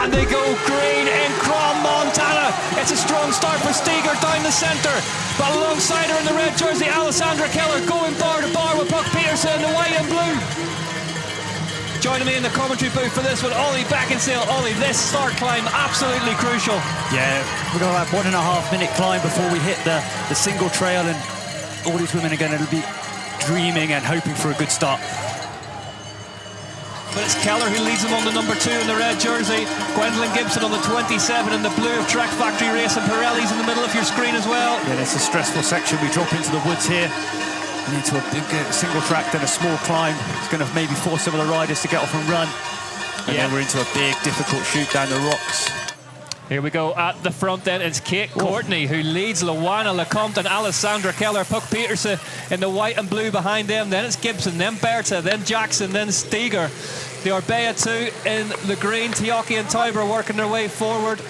And they go green in Crom, Montana. It's a strong start for Steger down the centre. But alongside her in the red jersey, Alessandra Keller going bar to bar with Puck Peterson in the white and blue. Joining me in the commentary booth for this one, Ollie Beckinsale. Ollie, this start climb, absolutely crucial. Yeah, we've got about 1.5 minute climb before we hit the single trail, and all these women are going to be dreaming and hoping for a good start. But it's Keller who leads them on the number 2 in the red jersey. Gwendolyn Gibson on the 27 in the blue of Trek Factory Race, and Pirelli's in the middle of your screen as well. Yeah, it's a stressful section. We drop into the woods here and into a big single track, then a small climb. It's going to maybe force some of the riders to get off and run. And then we're into a big, difficult shoot down the rocks. Here we go at the front then. It's Kate Courtney who leads Luana Lecomte and Alessandra Keller. Puck Peterson in the white and blue behind them. Then it's Gibson, then Berta, then Jackson, then Steger. The Orbea 2 in the green. Tioki and Tiber working their way forward.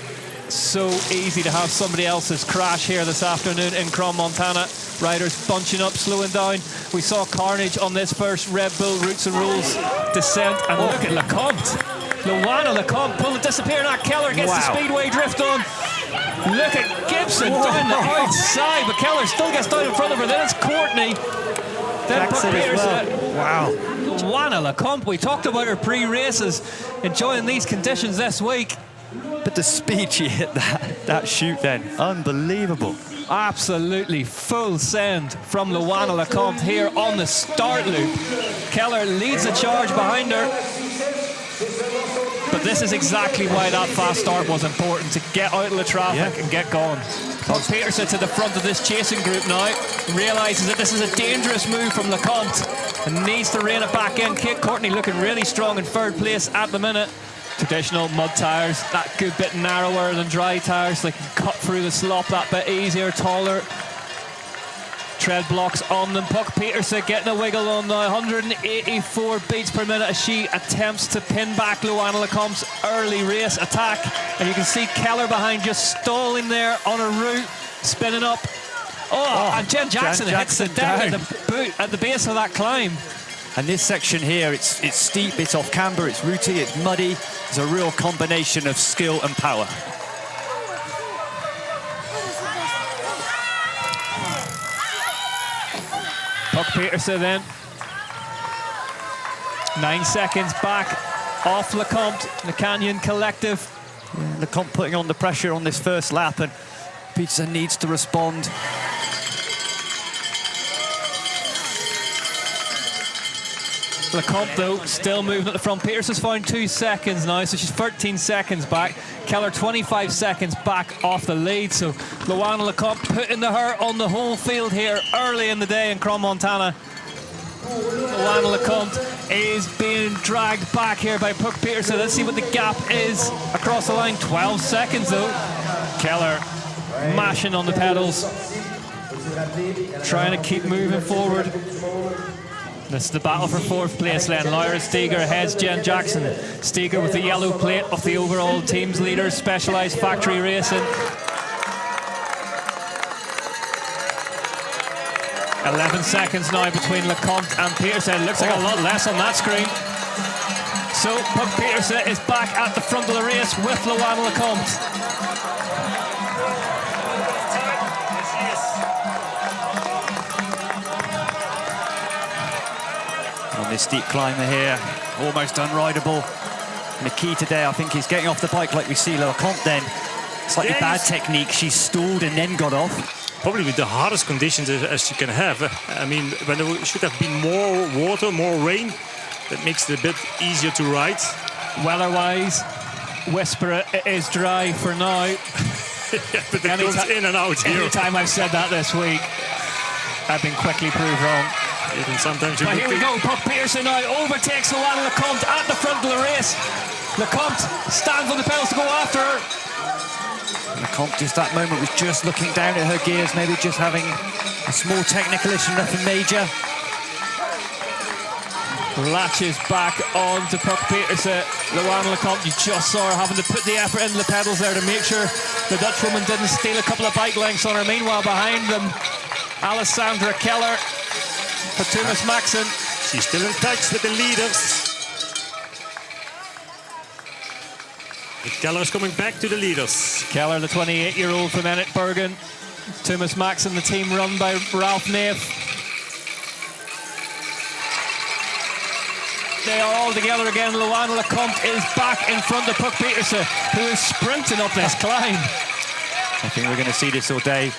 So easy to have somebody else's crash here this afternoon in Crom, Montana. Riders bunching up, slowing down. We saw carnage on this first Red Bull Roots and Rules descent. And look at Lecomte. Luana Lecomte pulling, disappearing at Keller, gets the speedway drift on. Look at Gibson down the outside, but Keller still gets down in front of her. Then it's Courtney. Then Puck Peterson. Wow. Luana Lecomte, we talked about her pre-races, enjoying these conditions this week. But the speed she hit that shoot then, unbelievable. Absolutely full send from Luana Lecomte here on the start loop. Keller leads the charge behind her. But this is exactly why that fast start was important, to get out of the traffic and get going. Puck Peterson to the front of this chasing group now, realises that this is a dangerous move from Lecomte and needs to rein it back in. Kate Courtney looking really strong in third place at the minute. Traditional mud tyres, that good bit narrower than dry tyres. They can cut through the slop that bit easier, taller. Tread blocks on them. Puck Peterson getting a wiggle on now. 184 beats per minute as she attempts to pin back Luana Lecomte's early race attack. And you can see Keller behind, just stalling there on a route, spinning up. And Jen Jackson hits the deck at the base of that climb. And this section here, it's steep, it's off camber, it's rooty, it's muddy. It's a real combination of skill and power. Puck Peterson then. 9 seconds back off Lecomte, the Canyon Collective. Yeah, Lecomte putting on the pressure on this first lap, and Peterson needs to respond. Lecomte, though, still moving at the front. Peterson's found 2 seconds now, so she's 13 seconds back. Keller 25 seconds back off the lead, so Luana Lecomte putting her on the whole field here early in the day in Crom, Montana. Luana Lecomte is being dragged back here by Puck Peterson. Let's see what the gap is across the line. 12 seconds, though. Keller mashing on the pedals, trying to keep moving forward. This is the battle for fourth place then. Lyra Steger heads Jen Jackson. Steger with the yellow plate of the overall team's leader, Specialized Factory Racing. 11 seconds now between Lecomte and Peterson. Looks like a lot less on that screen. So Puck Peterson is back at the front of the race with Luana Lecomte. On this steep climber here, almost unrideable. And the key today, I think, is getting off the bike like we see Lecomte then. Slightly bad technique, she stalled and then got off. Probably with the hardest conditions as you can have. I mean, when there should have been more water, more rain, that makes it a bit easier to ride. Weather-wise, Whisper it is dry for now. Yeah, but it goes in and out here. Anytime I've said that this week, I've been quickly proved wrong. Even sometimes you but here we go, Puck Peterson now overtakes Luana Lecomte at the front of the race. Lecomte stands on the pedals to go after her. Lecomte, just that moment, was just looking down at her gears, maybe just having a small technical issue, nothing major. Latches back on to Puck Peterson. Luana Lecomte, you just saw her having to put the effort into the pedals there to make sure the Dutch woman didn't steal a couple of bike lengths on her. Meanwhile, behind them, Alessandra Keller for Thomas Maxson. She's still in touch with the leaders. Keller is coming back to the leaders. Keller, the 28-year-old from Ennet Bergen. Thomas Max and the team run by Ralph Neff. They are all together again. Luana Lecomte is back in front of Puck Petersen, who is sprinting up this climb. I think we're going to see this all day.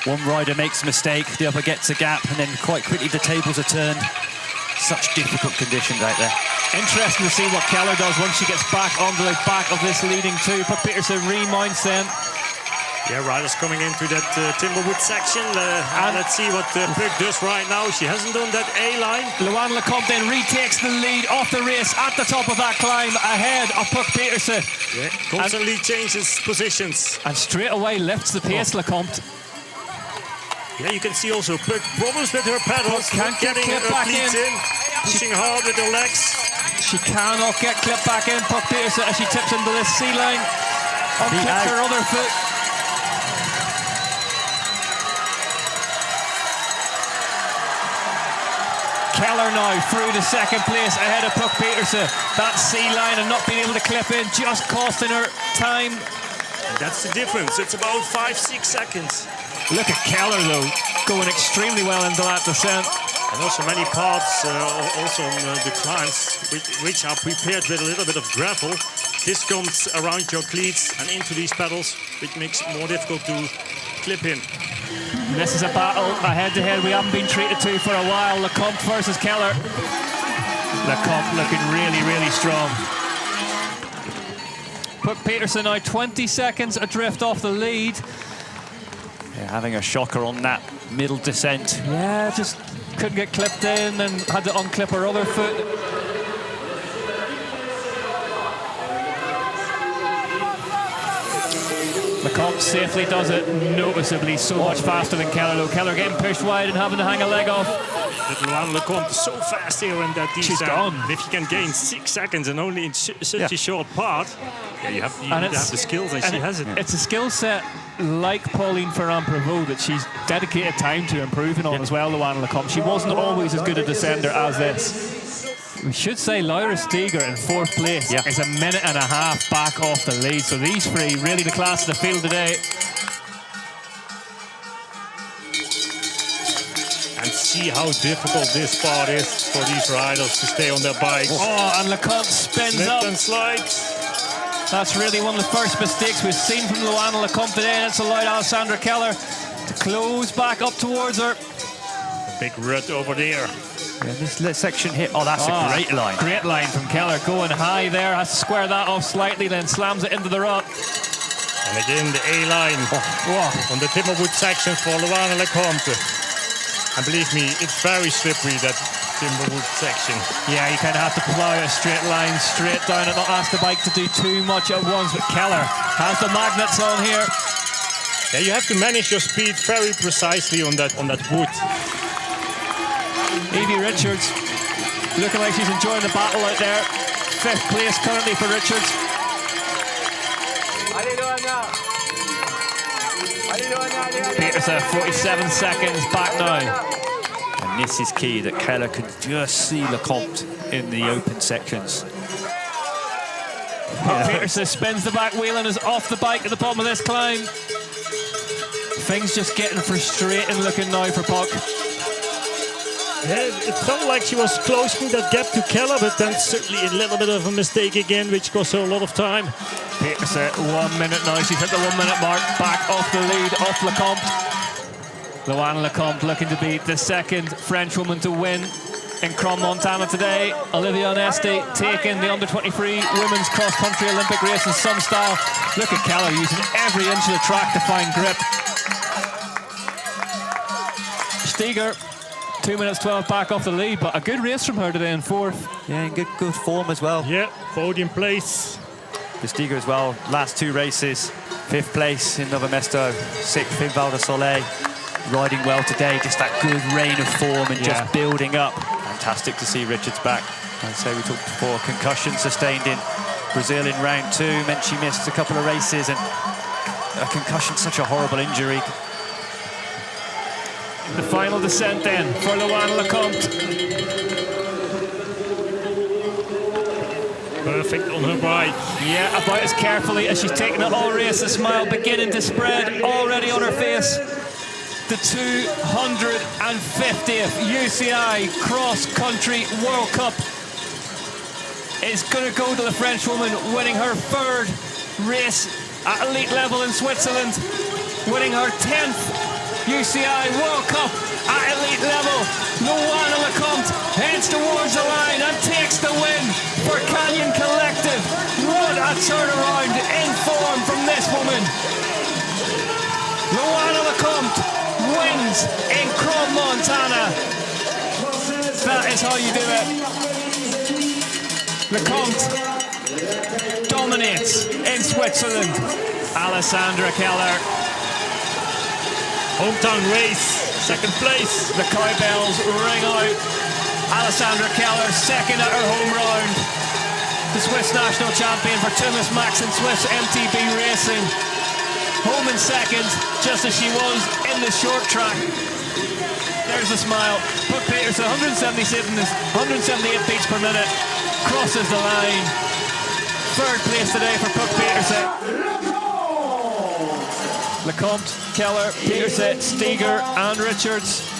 One rider makes a mistake, the other gets a gap, and then quite quickly the tables are turned. Such difficult conditions out there. Interesting to see what Keller does once she gets back onto the back of this leading two. Puck Petersen reminds them. Yeah, riders coming into that Timberwood section. And let's see what Puck does right now. She hasn't done that A-line. Luana Lecomte then retakes the lead off the race at the top of that climb ahead of Puck Petersen. Yeah, constantly changes positions. And straight away lifts the pace, Lecomte. Yeah, you can see also Puck problems with her pedals. Can't get getting her back cleats in. Pushing hard with her legs. She cannot get clipped back in. Puck Petersen as she tips into this C-line. Unclips her other foot. Keller now through to second place ahead of Puck Petersen. That C-line and not being able to clip in just costing her time. And that's the difference. It's about 5-6 seconds. Look at Keller though, going extremely well into that descent. And also many parts also on the climbs which are prepared with a little bit of gravel. This comes around your cleats and into these pedals, which makes it more difficult to clip in. And this is a battle, a head-to-head we haven't been treated to for a while. Lecomte versus Keller. Lecomte looking really, really strong. Puck Petersen now 20 seconds adrift off the lead. Yeah, having a shocker on that middle descent. Yeah, just couldn't get clipped in and had to unclip her other foot. Lecomte safely does it noticeably so much faster than Keller though. Keller getting pushed wide and having to hang a leg off. But Luana Lecomte is so fast here in that descent. She's gone. If you can gain 6 seconds and only in such a short part, yeah, you have the skills and she has it. It's a skill set like Pauline Ferrand-Prévot that she's dedicated time to improving on as well, Luana Lecomte. She wasn't always as good a descender as this. We should say Lyra Steger in fourth place is a minute and a half back off the lead. So these three, really the class of the field today. And see how difficult this part is for these riders to stay on their bikes. Oh, and Lecomte spins Slip up. and slides. That's really one of the first mistakes we've seen from Luana Lecomte today, and it's allowed Alessandra Keller to close back up towards her. A big rut over there. Yeah, this section here, that's a great line. Great line from Keller, going high there, has to square that off slightly, then slams it into the rut. And again, the A-line on the Timberwood section for Luana Lecomte. And believe me, it's very slippery, that Timberwood section. Yeah, you kind of have to plow a straight line straight down and not ask the bike to do too much at once, but Keller has the magnets on here. Yeah, you have to manage your speed very precisely on that wood. Evie Richards looking like she's enjoying the battle out there. Fifth place currently for Richards. Petersen 47 seconds back now. And this is key, that Keller can just see Lecomte in the open sections. Petersen spins the back wheel and is off the bike at the bottom of this climb. Things just getting frustrating looking now for Puck. Yeah, it felt like she was closing that gap to Keller, but then certainly a little bit of a mistake again, which cost her a lot of time. Petersen, 1 minute now. She's hit the 1 minute mark, back off the lead, off Lecomte. Luana Lecomte looking to be the second French woman to win in Crom, Montana today. Olivia Onesti taking the under-23 women's cross-country Olympic race in some style. Look at Keller using every inch of the track to find grip. Steger, 2 minutes 12 back off the lead, but a good race from her today in fourth. Yeah, in good form as well. Yeah, podium place. The Steger as well, last 2 races, 5th place in Nova Mesto, 6th in Val de Soleil. Riding well today, just that good reign of form and just building up. Fantastic to see Richards back. I'd say we talked before, concussion sustained in Brazil in round 2, meant she missed a couple of races, and a concussion, such a horrible injury. The final descent then for Luana Lecomte. Her perfect on her bike. Yeah, about as carefully as she's taken it all race. The smile beginning to spread already on her face. The 250th UCI Cross Country World Cup is going to go to the French woman, winning her 3rd race at elite level in Switzerland, winning her 10th UCI World Cup at elite level. Luana Lecomte heads towards the line and takes the win for Canyon Collective. What a turnaround in form from this woman. Luana Lecomte wins in Crom, Montana. That is how you do it. Lecomte dominates in Switzerland. Alessandra Keller. Hometown race, 2nd place. The cowbells ring out. Alessandra Keller, 2nd at her home round. The Swiss national champion for Thomas Max and Swiss MTB Racing. Home in 2nd, just as she was in the short track. There's a smile. Brooke Peterson, 178 beats per minute. Crosses the line. 3rd place today for Brooke Peterson. Lecomte, Keller, Peterson, Steger and Richards